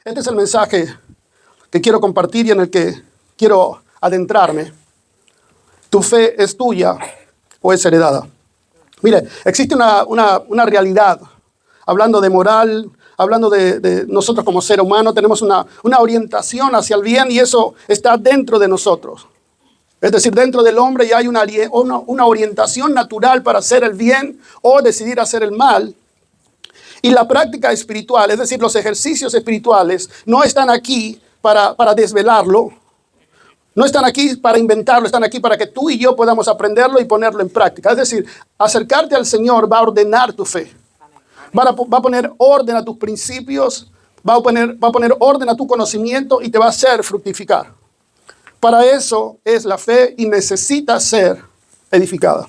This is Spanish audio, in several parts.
Este es el mensaje que quiero compartir y en el que quiero adentrarme. ¿Tu fe es tuya o es heredada? Mire, existe una realidad. Hablando de moral, hablando de nosotros como ser humano, tenemos una orientación hacia el bien y eso está dentro de nosotros. Es decir, dentro del hombre ya hay una orientación natural para hacer el bien o decidir hacer el mal. Y la práctica espiritual, es decir, los ejercicios espirituales, no están aquí para desvelarlo. No están aquí para inventarlo, están aquí para que tú y yo podamos aprenderlo y ponerlo en práctica. Es decir, acercarte al Señor va a ordenar tu fe. Va a poner orden a tus principios, va a poner orden a tu conocimiento y te va a hacer fructificar. Para eso es la fe y necesita ser edificada.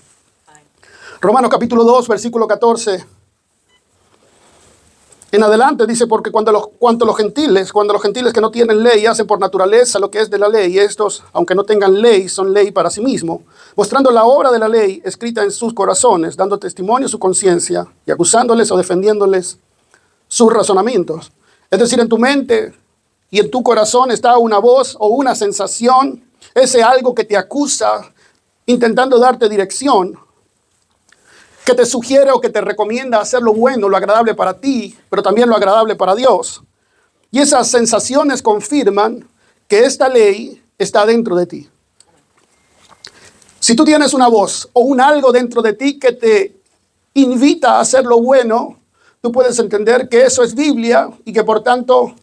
Romanos capítulo 2, versículo 14. En adelante dice, porque cuando los gentiles que no tienen ley hacen por naturaleza lo que es de la ley, y estos, aunque no tengan ley, son ley para sí mismos, mostrando la obra de la ley escrita en sus corazones, dando testimonio a su conciencia y acusándoles o defendiéndoles sus razonamientos. Es decir, en tu mente y en tu corazón está una voz o una sensación, ese algo que te acusa, intentando darte dirección, que te sugiere o que te recomienda hacer lo bueno, lo agradable para ti, pero también lo agradable para Dios. Y esas sensaciones confirman que esta ley está dentro de ti. Si tú tienes una voz o un algo dentro de ti que te invita a hacer lo bueno, tú puedes entender que eso es Biblia y que por tanto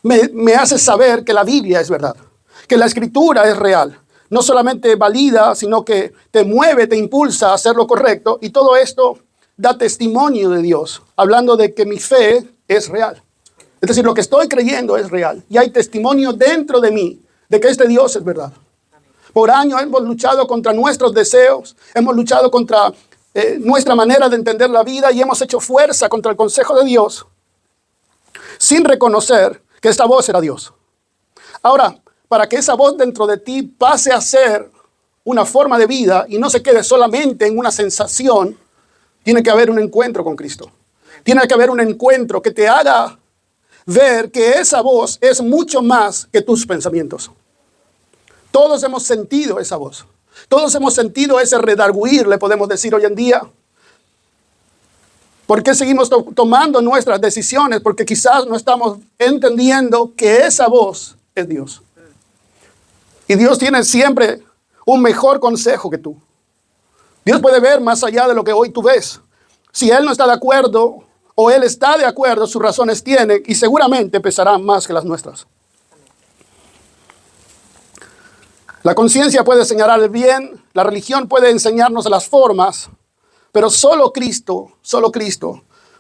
me hace saber que la Biblia es verdad, que la Escritura es real. No solamente valida, sino que te mueve, te impulsa a hacer lo correcto. Y todo esto da testimonio de Dios, hablando de que mi fe es real. Es decir, lo que estoy creyendo es real. Y hay testimonio dentro de mí de que este Dios es verdad. Por años hemos luchado contra nuestros deseos, hemos luchado contra nuestra manera de entender la vida y hemos hecho fuerza contra el consejo de Dios sin reconocer que esta voz era Dios. Ahora, para que esa voz dentro de ti pase a ser una forma de vida y no se quede solamente en una sensación, tiene que haber un encuentro con Cristo. Tiene que haber un encuentro que te haga ver que esa voz es mucho más que tus pensamientos. Todos hemos sentido esa voz. Todos hemos sentido ese redarguir, le podemos decir hoy en día. ¿Por qué seguimos tomando nuestras decisiones? Porque quizás no estamos entendiendo que esa voz es Dios. Y Dios tiene siempre un mejor consejo que tú. Dios puede ver más allá de lo que hoy tú ves. Si Él no está de acuerdo o Él está de acuerdo, sus razones tiene y seguramente pesarán más que las nuestras. La conciencia puede señalar el bien, la religión puede enseñarnos las formas, pero solo Cristo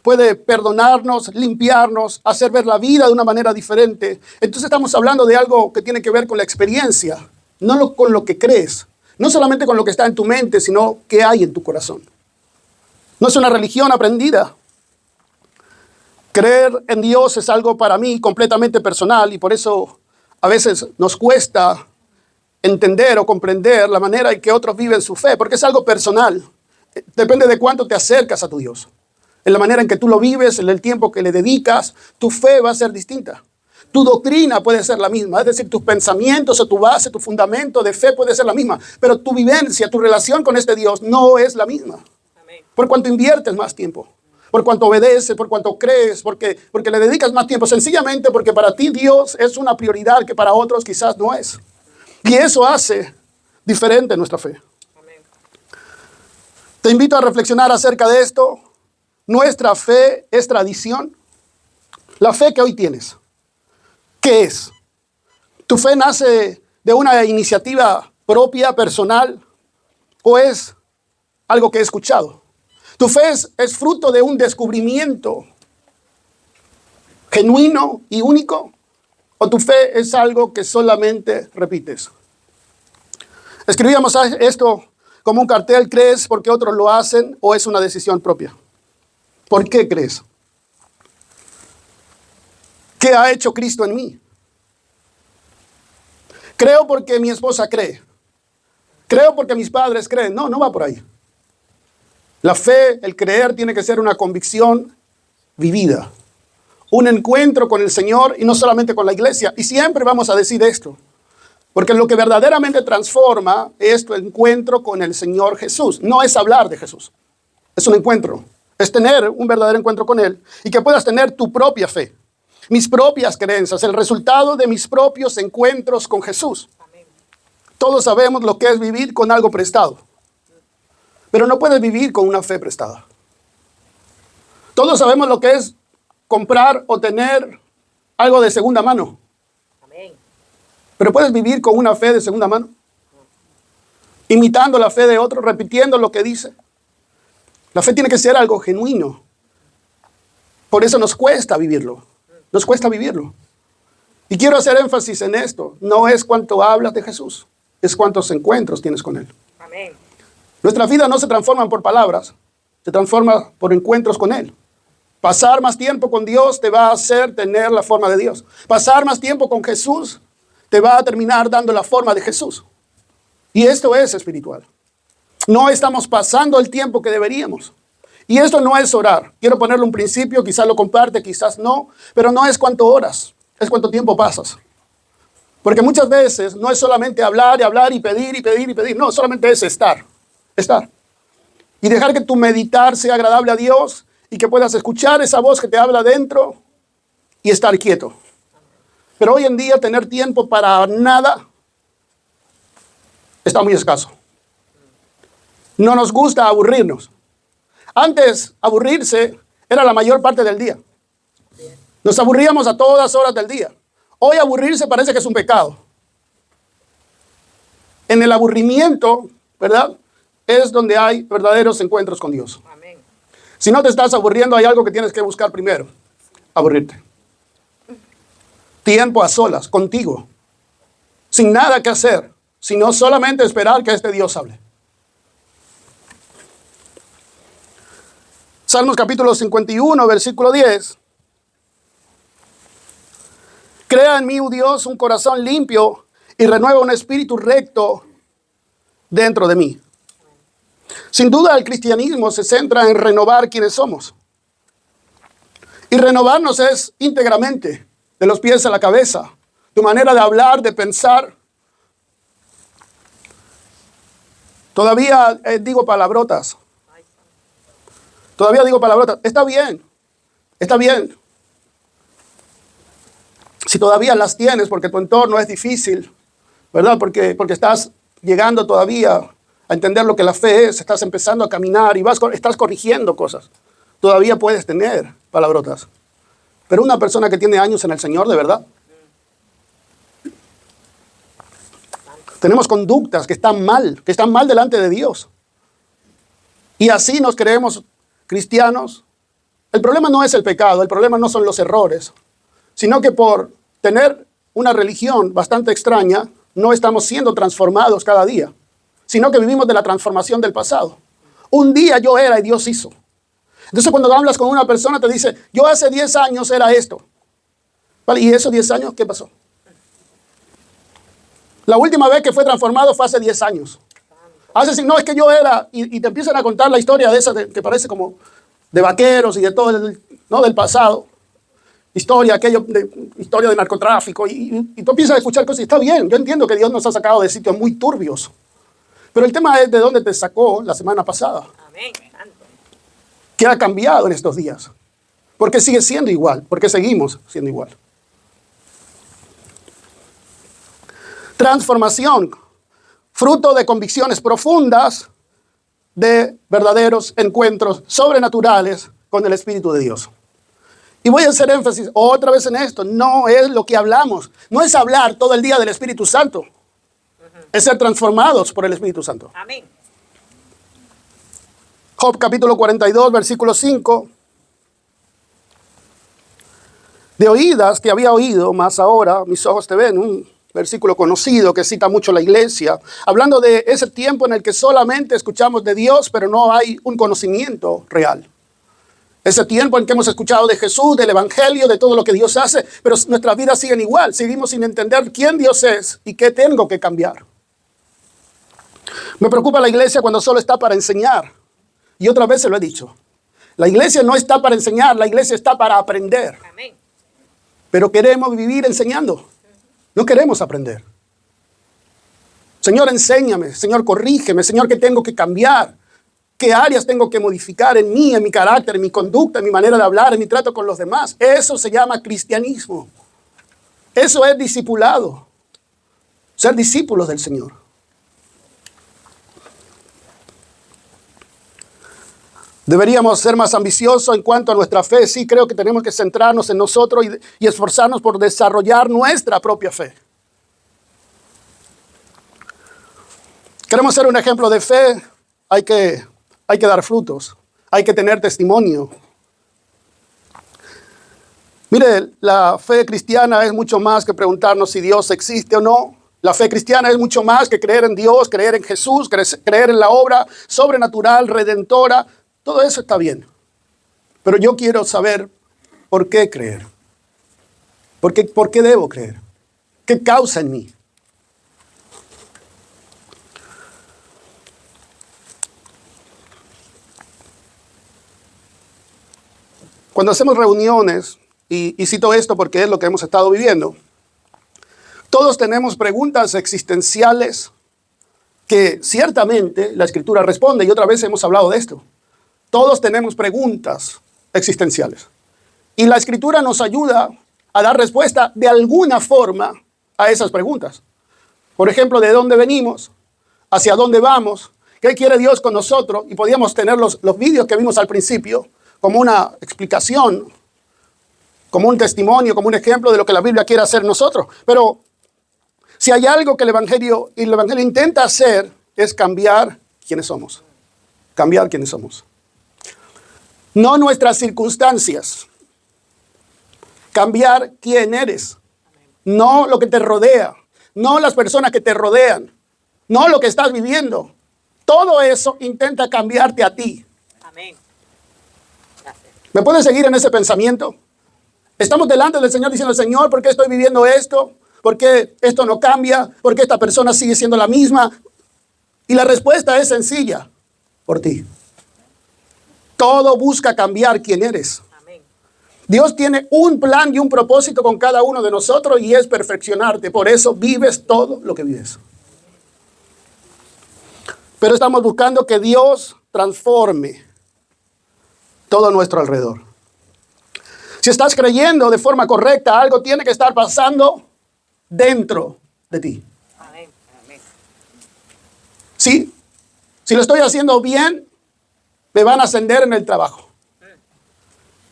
puede perdonarnos, limpiarnos, hacer ver la vida de una manera diferente. Entonces estamos hablando de algo que tiene que ver con la experiencia, no con lo que crees. No solamente con lo que está en tu mente, sino qué hay en tu corazón. No es una religión aprendida. Creer en Dios es algo para mí completamente personal y por eso a veces nos cuesta entender o comprender la manera en que otros viven su fe, porque es algo personal. Depende de cuánto te acercas a tu Dios. En la manera en que tú lo vives, en el tiempo que le dedicas, tu fe va a ser distinta. Tu doctrina puede ser la misma, es decir, tus pensamientos o tu base, tu fundamento de fe puede ser la misma, pero tu vivencia, tu relación con este Dios no es la misma. Amén. Por cuanto inviertes más tiempo, por cuanto obedeces, por cuanto crees, porque le dedicas más tiempo, sencillamente porque para ti Dios es una prioridad que para otros quizás no es. Y eso hace diferente nuestra fe. Amén. Te invito a reflexionar acerca de esto. Nuestra fe es tradición. La fe que hoy tienes, ¿qué es? ¿Tu fe nace de una iniciativa propia, personal, o es algo que he escuchado? ¿Tu fe es fruto de un descubrimiento genuino y único? ¿O tu fe es algo que solamente repites? Escribíamos esto como un cartel: ¿crees porque otros lo hacen o es una decisión propia? ¿Por qué crees? ¿Qué ha hecho Cristo en mí? Creo porque mi esposa cree. Creo porque mis padres creen. No, no va por ahí. La fe, el creer, tiene que ser una convicción vivida. un encuentro con el Señor y no solamente con la iglesia. Y siempre vamos a decir esto, porque lo que verdaderamente transforma es tu encuentro con el Señor Jesús. No es hablar de Jesús, es un encuentro. Es tener un verdadero encuentro con Él y que puedas tener tu propia fe, mis propias creencias, el resultado de mis propios encuentros con Jesús. Amén. Todos sabemos lo que es vivir con algo prestado, pero no puedes vivir con una fe prestada. Todos sabemos lo que es comprar o tener algo de segunda mano, Amén. pero puedes vivir con una fe de segunda mano, imitando la fe de otro, repitiendo lo que dice. La fe tiene que ser algo genuino. Por eso nos cuesta vivirlo. Nos cuesta vivirlo. Y quiero hacer énfasis en esto. No es cuánto hablas de Jesús, es cuántos encuentros tienes con Él. Amén. Nuestra vida no se transforma por palabras, se transforma por encuentros con Él. Pasar más tiempo con Dios te va a hacer tener la forma de Dios. Pasar más tiempo con Jesús te va a terminar dando la forma de Jesús. Y esto es espiritual. No estamos pasando el tiempo que deberíamos. Y esto no es orar. Quiero ponerle un principio, quizás lo comparte, quizás no, pero no es cuánto oras, es cuánto tiempo pasas. Porque muchas veces no es solamente hablar y hablar y pedir y pedir y pedir. No, solamente es estar. Y dejar que tu meditar sea agradable a Dios y que puedas escuchar esa voz que te habla dentro y estar quieto. Pero hoy en día tener tiempo para nada está muy escaso. No nos gusta aburrirnos. Antes, aburrirse era la mayor parte del día. Nos aburríamos a todas horas del día. Hoy aburrirse parece que es un pecado. En el aburrimiento, ¿verdad?, es donde hay verdaderos encuentros con Dios. Amén. Si no te estás aburriendo, hay algo que tienes que buscar primero. Aburrirte. Tiempo a solas, contigo. Sin nada que hacer, sino solamente esperar que este Dios hable. Salmos capítulo 51, versículo 10. Crea en mí, oh Dios, un corazón limpio y renueva un espíritu recto dentro de mí. Sin duda el cristianismo se centra en renovar quienes somos. Y renovarnos es íntegramente, de los pies a la cabeza, tu manera de hablar, de pensar. Todavía digo palabrotas. Todavía digo palabrotas. Está bien. Está bien. Si todavía las tienes porque tu entorno es difícil, ¿verdad? Porque estás llegando todavía a entender lo que la fe es, estás empezando a caminar y estás corrigiendo cosas. Todavía puedes tener palabrotas. Pero una persona que tiene años en el Señor, de verdad, tenemos conductas que están mal delante de Dios. Y así nos creemos cristianos. El problema no es el pecado, el problema no son los errores, sino que por tener una religión bastante extraña, no estamos siendo transformados cada día, sino que vivimos de la transformación del pasado. Un día yo era y Dios hizo. Entonces cuando hablas con una persona te dice, yo hace 10 años era esto. ¿Vale? ¿Y esos 10 años qué pasó? La última vez que fue transformado fue hace 10 años. Hace, no, es que yo era, y te empiezan a contar la historia de esa que parece como de vaqueros y de todo, ¿no?, del pasado. Historia de narcotráfico, y tú empiezas a escuchar cosas y está bien. Yo entiendo que Dios nos ha sacado de sitios muy turbios. Pero el tema es de dónde te sacó la semana pasada. Amén. ¿Qué ha cambiado en estos días? ¿Por qué sigue siendo igual? ¿Por qué seguimos siendo igual? Transformación, fruto de convicciones profundas, de verdaderos encuentros sobrenaturales con el Espíritu de Dios. Y voy a hacer énfasis otra vez en esto. No es lo que hablamos. No es hablar todo el día del Espíritu Santo. Es ser transformados por el Espíritu Santo. Amén. Job capítulo 42, versículo 5. De oídas te había oído, mas ahora mis ojos te ven. Un versículo conocido que cita mucho la iglesia, hablando de ese tiempo en el que solamente escuchamos de Dios, pero no hay un conocimiento real. Ese tiempo en que hemos escuchado de Jesús, del Evangelio, de todo lo que Dios hace, pero nuestras vidas siguen igual. Seguimos sin entender quién Dios es y qué tengo que cambiar. Me preocupa la iglesia cuando solo está para enseñar. Y otra vez se lo he dicho. La iglesia no está para enseñar, la iglesia está para aprender. Amén. pero queremos vivir enseñando. No queremos aprender. Señor, enséñame. Señor, corrígeme. Señor, ¿qué tengo que cambiar? ¿Qué áreas tengo que modificar en mí, en mi carácter, en mi conducta, en mi manera de hablar, en mi trato con los demás? Eso se llama cristianismo. Eso es discipulado. Ser discípulos del Señor. Deberíamos ser más ambiciosos en cuanto a nuestra fe. Sí, creo que tenemos que centrarnos en nosotros y esforzarnos por desarrollar nuestra propia fe. Queremos ser un ejemplo de fe. Hay que dar frutos. Hay que tener testimonio. Mire, la fe cristiana es mucho más que preguntarnos si Dios existe o no. La fe cristiana es mucho más que creer en Dios, creer en Jesús, creer en la obra sobrenatural, redentora. Todo eso está bien. Pero yo quiero saber por qué creer. ¿Por qué debo creer? ¿Qué causa en mí? Cuando hacemos reuniones, y cito esto porque es lo que hemos estado viviendo, todos tenemos preguntas existenciales que ciertamente la Escritura responde, y otra vez hemos hablado de esto. Todos tenemos preguntas existenciales. Y la Escritura nos ayuda a dar respuesta de alguna forma a esas preguntas. Por ejemplo, ¿de dónde venimos? ¿Hacia dónde vamos? ¿Qué quiere Dios con nosotros? Y podíamos tener los vídeos que vimos al principio como una explicación, como un testimonio, como un ejemplo de lo que la Biblia quiere hacer nosotros. Pero si hay algo que el Evangelio intenta hacer, es cambiar quiénes somos. Cambiar quiénes somos. No nuestras circunstancias. Cambiar quién eres. No lo que te rodea. No las personas que te rodean. No lo que estás viviendo. Todo eso intenta cambiarte a ti. Amén. Gracias. ¿Me pueden seguir en ese pensamiento? Estamos delante del Señor diciendo, Señor, ¿por qué estoy viviendo esto? ¿Por qué esto no cambia? ¿Por qué esta persona sigue siendo la misma? Y la respuesta es sencilla. Por ti. Todo busca cambiar quién eres. Amén. Dios tiene un plan y un propósito con cada uno de nosotros y es perfeccionarte. Por eso vives todo lo que vives. Pero estamos buscando que Dios transforme todo nuestro alrededor. Si estás creyendo de forma correcta, algo tiene que estar pasando dentro de ti. Amén. Amén. Sí, si lo estoy haciendo bien, me van a ascender en el trabajo.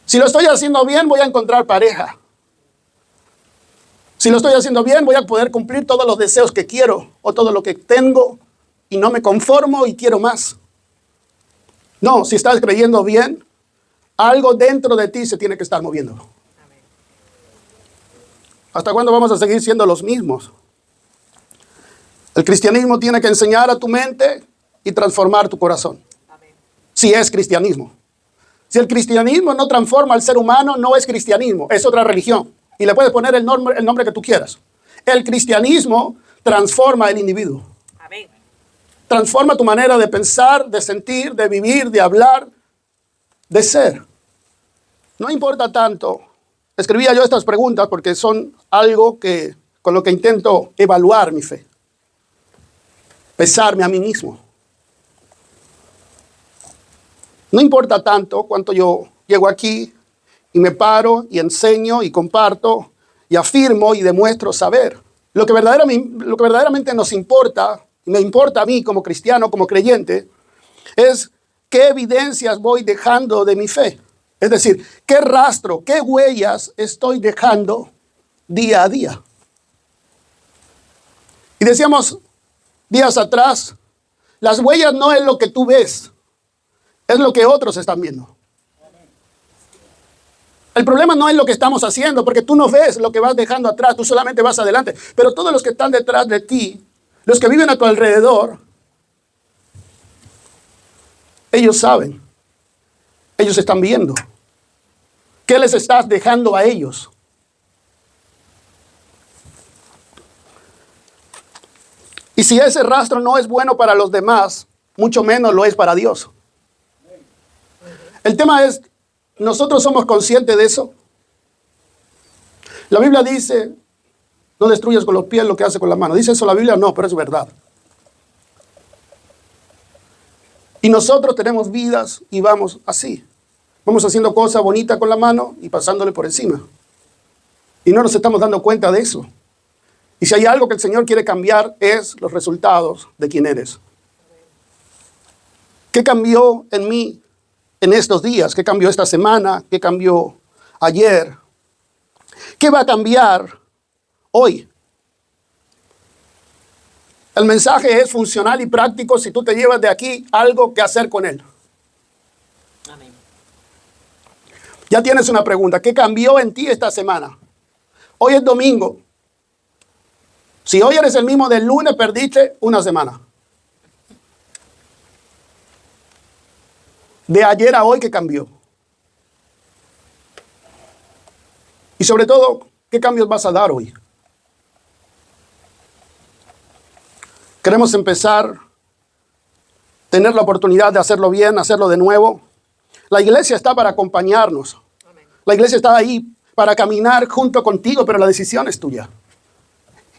Si lo estoy haciendo bien, voy a encontrar pareja. Si lo estoy haciendo bien, voy a poder cumplir todos los deseos que quiero o todo lo que tengo y no me conformo y quiero más. No, si estás creyendo bien, algo dentro de ti se tiene que estar moviendo. Amén. ¿Hasta cuándo vamos a seguir siendo los mismos? El cristianismo tiene que enseñar a tu mente y transformar tu corazón. Amén. Si es cristianismo. Si el cristianismo no transforma al ser humano, no es cristianismo, es otra religión. Y le puedes poner el nombre que tú quieras. El cristianismo transforma al individuo. Amén. Transforma tu manera de pensar, de sentir, de vivir, de hablar, de ser. No importa tanto. Escribía yo estas preguntas porque son algo con lo que intento evaluar mi fe. Pesarme a mí mismo. No importa tanto cuánto yo llego aquí y me paro y enseño y comparto y afirmo y demuestro saber. Lo que verdaderamente nos importa, y me importa a mí como cristiano, como creyente, es qué evidencias voy dejando de mi fe. Es decir, qué rastro, qué huellas estoy dejando día a día. Y decíamos días atrás, las huellas no es lo que tú ves, es lo que otros están viendo. El problema no es lo que estamos haciendo, porque tú no ves lo que vas dejando atrás, tú solamente vas adelante. Pero todos los que están detrás de ti, los que viven a tu alrededor, ellos saben, ellos están viendo. ¿Qué les estás dejando a ellos? Y si ese rastro no es bueno para los demás, mucho menos lo es para Dios. El tema es, ¿nosotros somos conscientes de eso? La Biblia dice, no destruyas con los pies lo que hace con la mano. ¿Dice eso la Biblia? No, pero es verdad. Y nosotros tenemos vidas y vamos así. Vamos haciendo cosas bonitas con la mano y pasándole por encima. Y no nos estamos dando cuenta de eso. Y si hay algo que el Señor quiere cambiar es los resultados de quién eres. ¿Qué cambió en mí en estos días? ¿Qué cambió esta semana? ¿Qué cambió ayer? ¿Qué va a cambiar hoy? El mensaje es funcional y práctico si tú te llevas de aquí algo que hacer con él. Amén. Ya tienes una pregunta. ¿Qué cambió en ti esta semana? Hoy es domingo. Si hoy eres el mismo del lunes, perdiste una semana. De ayer a hoy, ¿qué cambió? Y sobre todo, ¿qué cambios vas a dar hoy? Queremos empezar, tener la oportunidad de hacerlo bien, hacerlo de nuevo. La iglesia está para acompañarnos. La iglesia está ahí para caminar junto contigo, pero la decisión es tuya.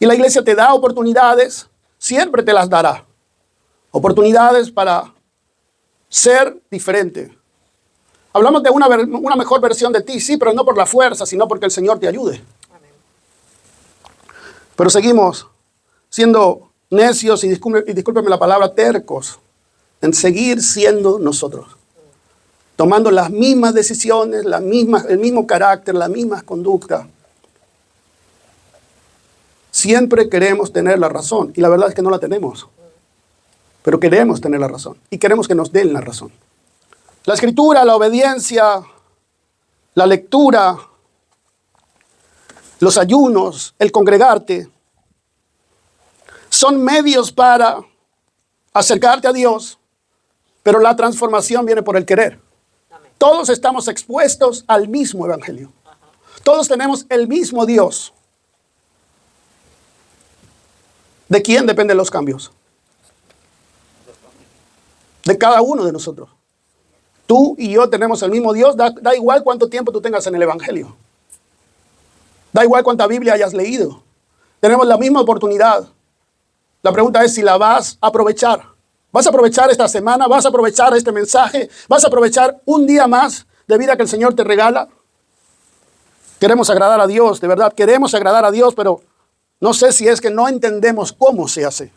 Y la iglesia te da oportunidades, siempre te las dará. Oportunidades para ser diferente. Hablamos de una mejor versión de ti, sí, pero no por la fuerza, sino porque el Señor te ayude. Pero seguimos siendo necios y discúlpeme la palabra, tercos, en seguir siendo nosotros. Tomando las mismas decisiones, el mismo carácter, las mismas conductas. Siempre queremos tener la razón y la verdad es que no la tenemos. Pero queremos tener la razón y queremos que nos den la razón. La escritura, la obediencia, la lectura, los ayunos, el congregarte, son medios para acercarte a Dios, pero la transformación viene por el querer. Amén. Todos estamos expuestos al mismo evangelio. Todos tenemos el mismo Dios. ¿De quién dependen los cambios? De cada uno de nosotros. Tú y yo tenemos el mismo Dios, da igual cuánto tiempo tú tengas en el evangelio. Da igual cuánta Biblia hayas leído. Tenemos la misma oportunidad. La pregunta es si la vas a aprovechar. ¿Vas a aprovechar esta semana? ¿Vas a aprovechar este mensaje? ¿Vas a aprovechar un día más de vida que el Señor te regala? Queremos agradar a Dios, de verdad, queremos agradar a Dios, pero no sé si es que no entendemos cómo se hace.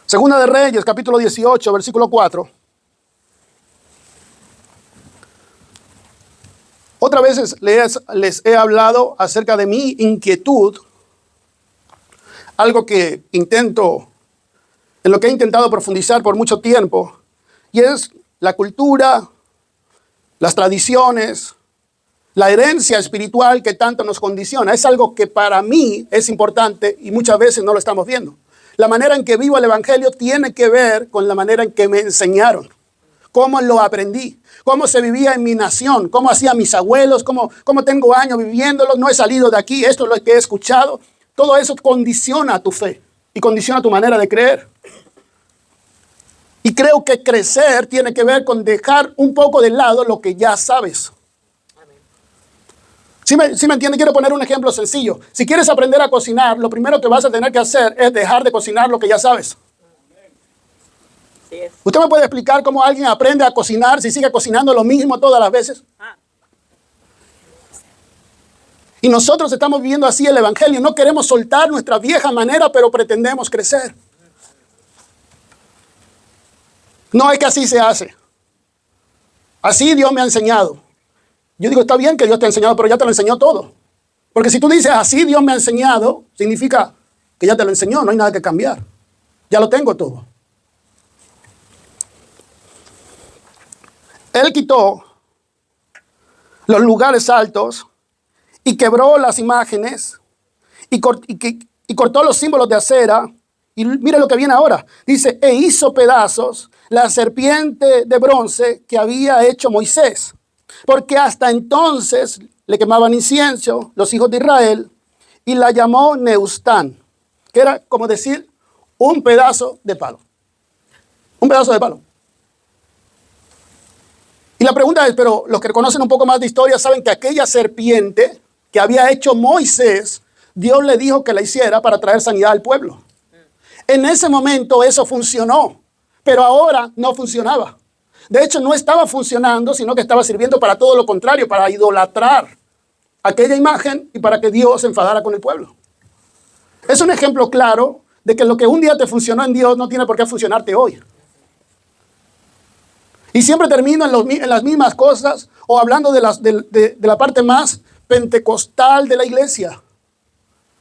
Segunda de Reyes, capítulo 18, versículo 4. Otras veces les he hablado acerca de mi inquietud, algo que en lo que he intentado profundizar por mucho tiempo, y es la cultura, las tradiciones, la herencia espiritual que tanto nos condiciona. Es algo que para mí es importante y muchas veces no lo estamos viendo. La manera en que vivo el evangelio tiene que ver con la manera en que me enseñaron, cómo lo aprendí, cómo se vivía en mi nación, cómo hacían mis abuelos, cómo tengo años viviéndolo, no he salido de aquí, esto es lo que he escuchado. Todo eso condiciona tu fe y condiciona tu manera de creer. Y creo que crecer tiene que ver con dejar un poco de lado lo que ya sabes. ¿Sí me entiende? Quiero poner un ejemplo sencillo. Si quieres aprender a cocinar, lo primero que vas a tener que hacer es dejar de cocinar lo que ya sabes. Sí es. ¿Usted me puede explicar cómo alguien aprende a cocinar si sigue cocinando lo mismo todas las veces? Y nosotros estamos viviendo así el evangelio. No queremos soltar nuestra vieja manera, pero pretendemos crecer. No es que así se hace. Así Dios me ha enseñado. Yo digo, está bien que Dios te ha enseñado, pero ya te lo enseñó todo. Porque si tú dices, así Dios me ha enseñado, significa que ya te lo enseñó, no hay nada que cambiar. Ya lo tengo todo. Él quitó los lugares altos y quebró las imágenes y cortó los símbolos de acera. Y mire lo que viene ahora. Dice, e hizo pedazos la serpiente de bronce que había hecho Moisés. Porque hasta entonces le quemaban incienso los hijos de Israel y la llamó Neustán, que era como decir un pedazo de palo. Un pedazo de palo. Y la pregunta es, pero los que conocen un poco más de historia saben que aquella serpiente que había hecho Moisés, Dios le dijo que la hiciera para traer sanidad al pueblo. En ese momento eso funcionó, pero ahora no funcionaba. De hecho, no estaba funcionando, sino que estaba sirviendo para todo lo contrario, para idolatrar aquella imagen y para que Dios se enfadara con el pueblo. Es un ejemplo claro de que lo que un día te funcionó en Dios no tiene por qué funcionarte hoy. Y siempre termino en las mismas cosas o hablando de la parte más pentecostal de la iglesia.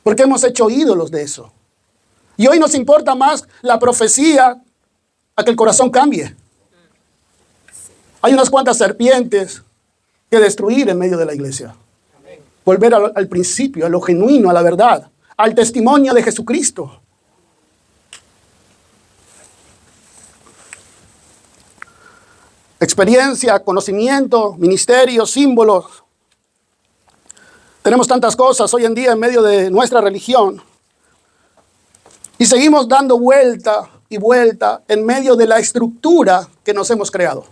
Porque hemos hecho ídolos de eso. Y hoy nos importa más la profecía a que el corazón cambie. Hay unas cuantas serpientes que destruir en medio de la iglesia. Volver al principio, a lo genuino, a la verdad, al testimonio de Jesucristo. Experiencia, conocimiento, ministerio, símbolos. Tenemos tantas cosas hoy en día en medio de nuestra religión. Y seguimos dando vuelta y vuelta en medio de la estructura que nos hemos creado.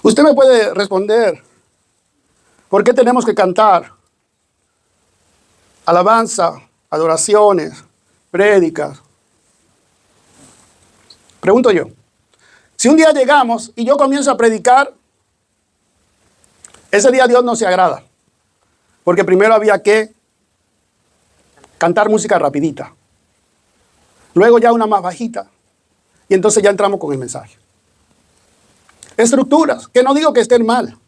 Usted me puede responder, ¿por qué tenemos que cantar alabanza, adoraciones, prédicas? Pregunto yo, si un día llegamos y yo comienzo a predicar, ese día Dios no se agrada, porque primero había que cantar música rapidita, luego ya una más bajita, y entonces ya entramos con el mensaje. Estructuras, que no digo que estén mal,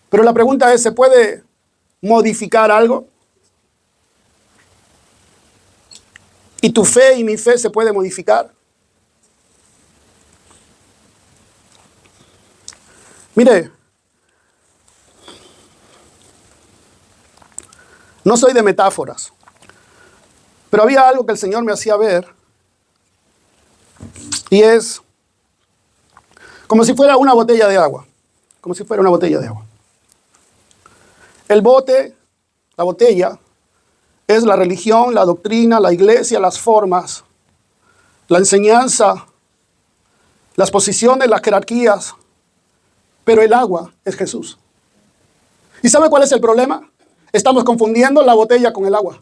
pero la pregunta es, ¿se puede modificar algo? ¿Y tu fe y mi fe se puede modificar? Mire, no soy de metáforas, pero había algo que el Señor me hacía ver, y es como si fuera una botella de agua, como si fuera una botella de agua. El bote, la botella, es la religión, la doctrina, la iglesia, las formas, la enseñanza, las posiciones, las jerarquías, pero el agua es Jesús. ¿Y sabe cuál es el problema? Estamos confundiendo la botella con el agua.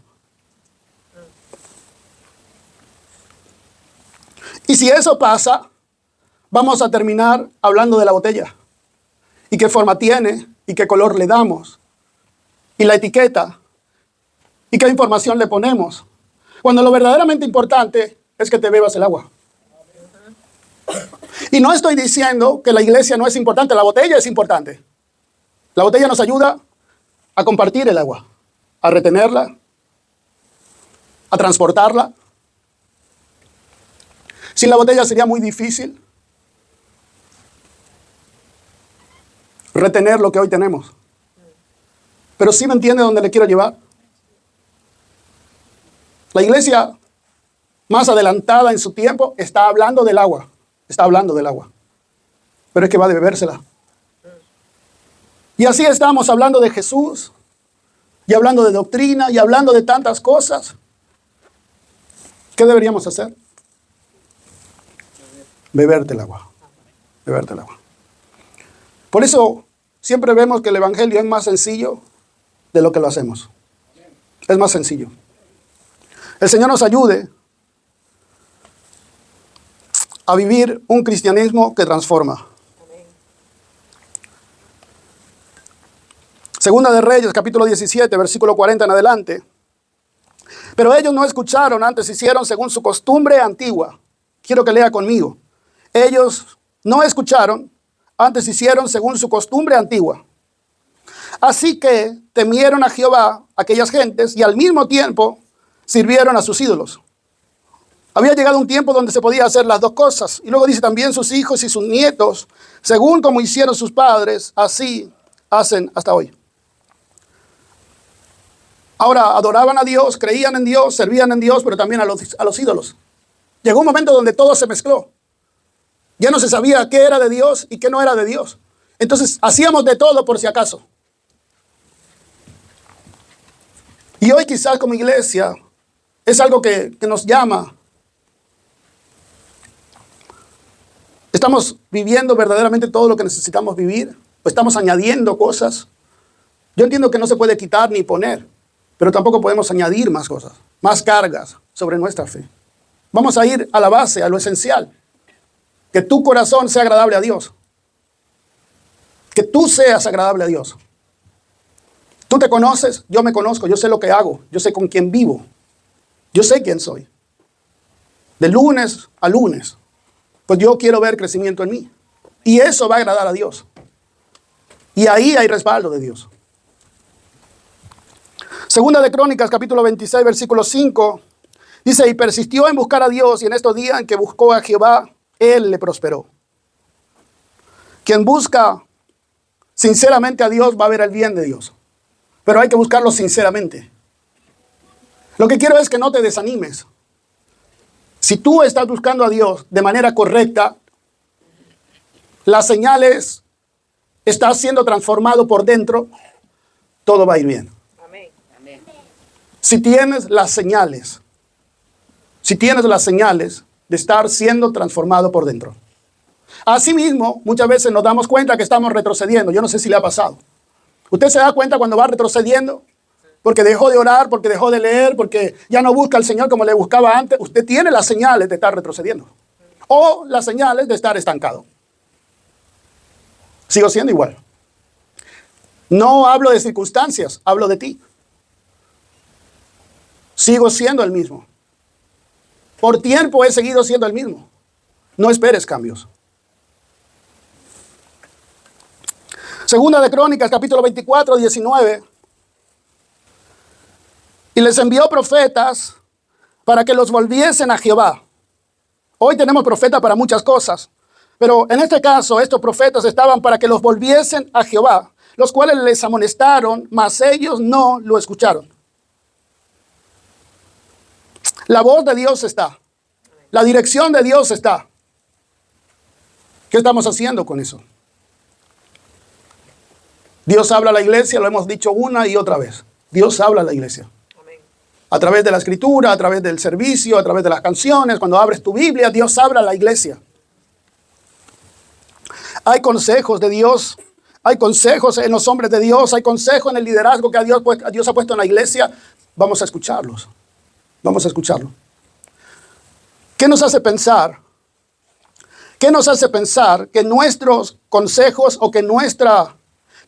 Y si eso pasa, vamos a terminar hablando de la botella. Y qué forma tiene, y qué color le damos, y la etiqueta, y qué información le ponemos. Cuando lo verdaderamente importante es que te bebas el agua. Y no estoy diciendo que la iglesia no es importante, la botella es importante. La botella nos ayuda a compartir el agua, a retenerla, a transportarla. Sin la botella sería muy difícil retener lo que hoy tenemos. Pero sí me entiende dónde le quiero llevar. La iglesia más adelantada en su tiempo está hablando del agua. Está hablando del agua. Pero es que va de bebérsela. Y así estamos hablando de Jesús, y hablando de doctrina, y hablando de tantas cosas. ¿Qué deberíamos hacer? Beberte el agua. Beberte el agua. Por eso siempre vemos que el evangelio es más sencillo de lo que lo hacemos. Es más sencillo. El Señor nos ayude a vivir un cristianismo que transforma. Segunda de Reyes, capítulo 17, versículo 40 en adelante. Pero ellos no escucharon, antes hicieron según su costumbre antigua. Quiero que lea conmigo. Ellos no escucharon, antes hicieron según su costumbre antigua. Así que temieron a Jehová aquellas gentes y al mismo tiempo sirvieron a sus ídolos. Había llegado un tiempo donde se podía hacer las dos cosas. Y luego dice también sus hijos y sus nietos, según como hicieron sus padres, así hacen hasta hoy. Ahora adoraban a Dios, creían en Dios, servían en Dios, pero también a los ídolos. Llegó un momento donde todo se mezcló. Ya no se sabía qué era de Dios y qué no era de Dios. Entonces hacíamos de todo por si acaso. Y hoy quizás como iglesia es algo que nos llama ¿Estamos viviendo verdaderamente todo lo que necesitamos vivir? ¿O estamos añadiendo cosas? Yo entiendo que no se puede quitar ni poner, pero tampoco podemos añadir más cosas, más cargas sobre nuestra fe. Vamos a ir a la base, a lo esencial. Que tu corazón sea agradable a Dios. Que tú seas agradable a Dios. Tú te conoces, yo me conozco, yo sé lo que hago, yo sé con quién vivo, yo sé quién soy. De lunes a lunes, pues yo quiero ver crecimiento en mí. Y eso va a agradar a Dios. Y ahí hay respaldo de Dios. Segunda de Crónicas, capítulo 26, versículo 5, dice, y persistió en buscar a Dios, y en estos días en que buscó a Jehová, Él le prosperó. Quien busca sinceramente a Dios va a ver el bien de Dios. Pero hay que buscarlo sinceramente. Lo que quiero es que no te desanimes. Si tú estás buscando a Dios de manera correcta, las señales, estás siendo transformado por dentro, todo va a ir bien. Amén. Amén. Si tienes las señales de estar siendo transformado por dentro. Asimismo, muchas veces nos damos cuenta que estamos retrocediendo. Yo no sé si le ha pasado. ¿Usted se da cuenta cuando va retrocediendo? Porque dejó de orar, porque dejó de leer, porque ya no busca al Señor como le buscaba antes. Usted tiene las señales de estar retrocediendo. O las señales de estar estancado. Sigo siendo igual. No hablo de circunstancias, hablo de ti. Sigo siendo el mismo. Por tiempo he seguido siendo el mismo. No esperes cambios. Segunda de Crónicas, capítulo 24, 19. Y les envió profetas para que los volviesen a Jehová. Hoy tenemos profetas para muchas cosas, pero en este caso estos profetas estaban para que los volviesen a Jehová, los cuales les amonestaron, mas ellos no lo escucharon. La voz de Dios está. La dirección de Dios está. ¿Qué estamos haciendo con eso? Dios habla a la iglesia, lo hemos dicho una y otra vez. Dios habla a la iglesia. Amén. A través de la escritura, a través del servicio, a través de las canciones. Cuando abres tu Biblia, Dios habla a la iglesia. Hay consejos de Dios. Hay consejos en los hombres de Dios. Hay consejos en el liderazgo que Dios ha puesto en la iglesia. Vamos a escucharlos. Vamos a escucharlo. ¿Qué nos hace pensar? ¿Qué nos hace pensar que nuestros consejos o que nuestras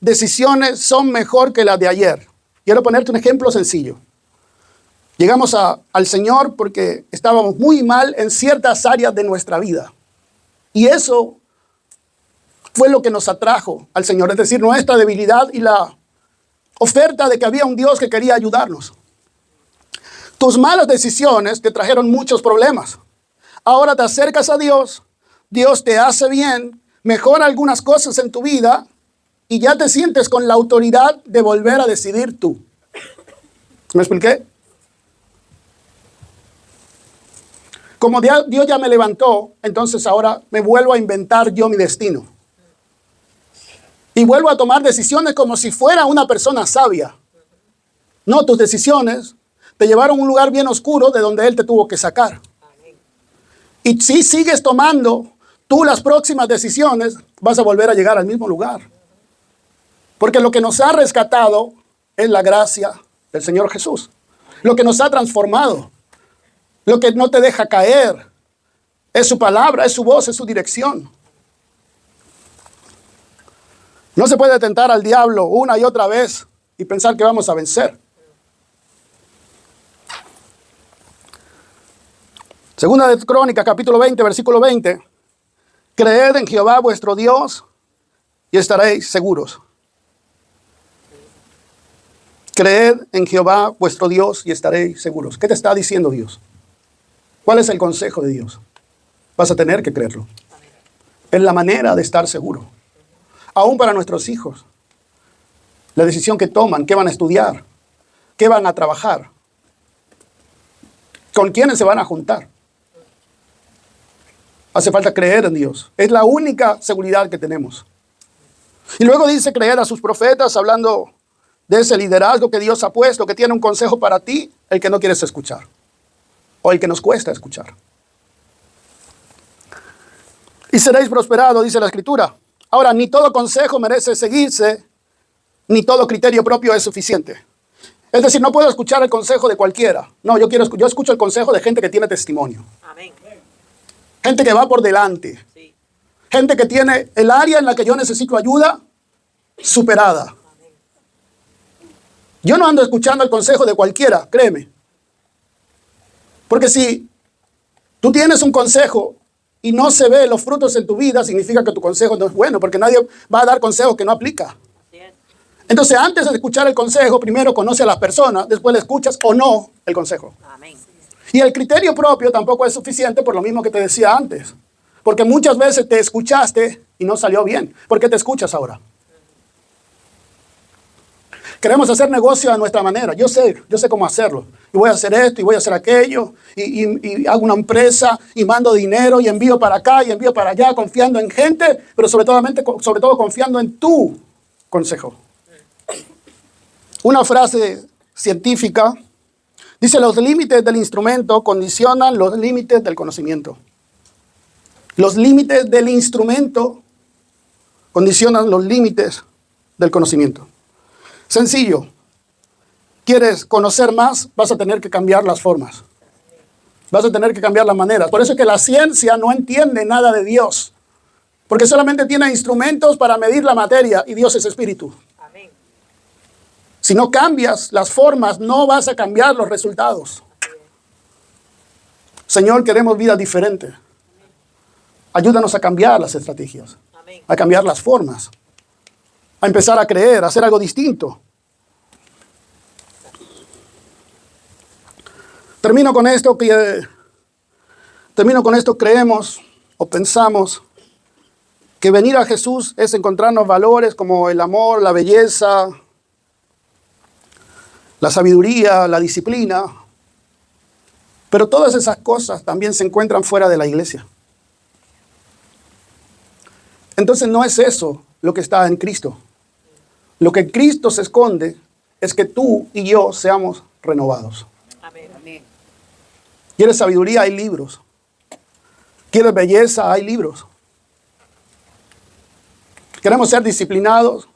decisiones son mejor que las de ayer? Quiero ponerte un ejemplo sencillo. Llegamos al Señor porque estábamos muy mal en ciertas áreas de nuestra vida. Y eso fue lo que nos atrajo al Señor. Es decir, nuestra debilidad y la oferta de que había un Dios que quería ayudarnos. Tus malas decisiones te trajeron muchos problemas. Ahora te acercas a Dios, Dios te hace bien, mejora algunas cosas en tu vida y ya te sientes con la autoridad de volver a decidir tú. ¿Me expliqué? Como Dios ya me levantó, entonces ahora me vuelvo a inventar yo mi destino. Y vuelvo a tomar decisiones como si fuera una persona sabia. No, tus decisiones te llevaron a un lugar bien oscuro de donde Él te tuvo que sacar. Y si sigues tomando tú las próximas decisiones, vas a volver a llegar al mismo lugar. Porque lo que nos ha rescatado es la gracia del Señor Jesús. Lo que nos ha transformado. Lo que no te deja caer. Es su palabra, es su voz, es su dirección. No se puede tentar al diablo una y otra vez y pensar que vamos a vencer. Segunda de Crónicas, capítulo 20, versículo 20. Creed en Jehová vuestro Dios y estaréis seguros. Creed en Jehová vuestro Dios y estaréis seguros. ¿Qué te está diciendo Dios? ¿Cuál es el consejo de Dios? Vas a tener que creerlo. Es la manera de estar seguro. Aún para nuestros hijos. La decisión que toman, qué van a estudiar, qué van a trabajar, con quiénes se van a juntar. Hace falta creer en Dios. Es la única seguridad que tenemos. Y luego dice creer a sus profetas, hablando de ese liderazgo que Dios ha puesto, que tiene un consejo para ti, el que no quieres escuchar. O el que nos cuesta escuchar. y seréis prosperados, dice la Escritura. Ahora, ni todo consejo merece seguirse, ni todo criterio propio es suficiente. Es decir, no puedo escuchar el consejo de cualquiera. No, yo escucho el consejo de gente que tiene testimonio. Amén. Gente que va por delante. Sí. Gente que tiene el área en la que yo necesito ayuda superada. Yo no ando escuchando el consejo de cualquiera, créeme. Porque si tú tienes un consejo y no se ven los frutos en tu vida, significa que tu consejo no es bueno, porque nadie va a dar consejos que no aplica. Así es. Entonces, antes de escuchar el consejo, primero conoce a la persona, después le escuchas o no el consejo. Amén. Y el criterio propio tampoco es suficiente por lo mismo que te decía antes. Porque muchas veces te escuchaste y no salió bien. ¿Por qué te escuchas ahora? Queremos hacer negocio a nuestra manera. Yo sé cómo hacerlo. Y voy a hacer esto y voy a hacer aquello. Y hago una empresa y mando dinero y envío para acá y envío para allá confiando en gente, pero sobre todo confiando en tu consejo. Una frase científica dice: los límites del instrumento condicionan los límites del conocimiento. Los límites del instrumento condicionan los límites del conocimiento. Sencillo. ¿Quieres conocer más? Vas a tener que cambiar las formas. Vas a tener que cambiar las maneras. Por eso es que la ciencia no entiende nada de Dios. Porque solamente tiene instrumentos para medir la materia y Dios es espíritu. Amén. Si no cambias las formas, no vas a cambiar los resultados. Señor, queremos vidas diferentes. Ayúdanos a cambiar las estrategias, Amén. a cambiar las formas, a empezar a creer, a hacer algo distinto. Termino con esto, creemos o pensamos que venir a Jesús es encontrarnos valores como el amor, la belleza, la sabiduría, la disciplina. Pero todas esas cosas también se encuentran fuera de la iglesia. Entonces no es eso lo que está en Cristo. Lo que en Cristo se esconde es que tú y yo seamos renovados. Amén. Amén. ¿Quieres sabiduría? Hay libros. ¿Quieres belleza? Hay libros. ¿Queremos ser disciplinados?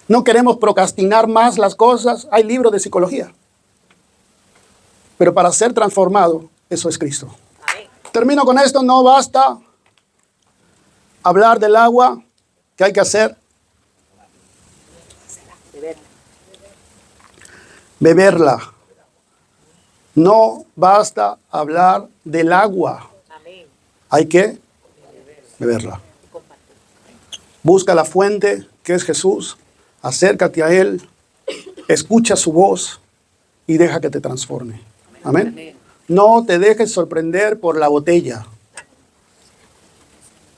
¿No queremos procrastinar más las cosas? Hay libros de psicología. Pero para ser transformado, eso es Cristo. Amén. Termino con esto. No basta hablar del agua. ¿Qué hay que hacer? Beberla. No basta hablar del agua. Amén. Hay que beberla. Busca la fuente, que es Jesús. Acércate a Él. Escucha su voz y deja que te transforme. Amén. No te dejes sorprender por la botella.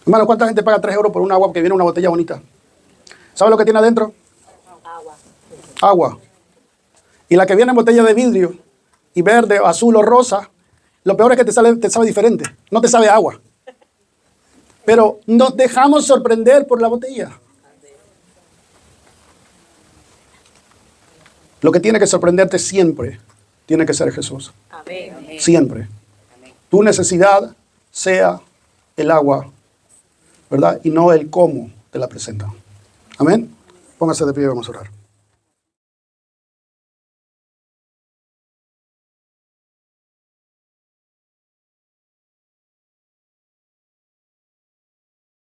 Hermano, ¿cuánta gente paga 3 euros por un agua que viene en una botella bonita? ¿Sabe lo que tiene adentro? Agua. Agua. Y la que viene en botella de vidrio, y verde, azul o rosa, lo peor es que te sabe diferente. No te sabe agua. Pero nos dejamos sorprender por la botella. Lo que tiene que sorprenderte siempre tiene que ser Jesús. Amén. Siempre. Tu necesidad sea el agua, ¿verdad? Y no el cómo te la presenta. Amén. Póngase de pie y vamos a orar.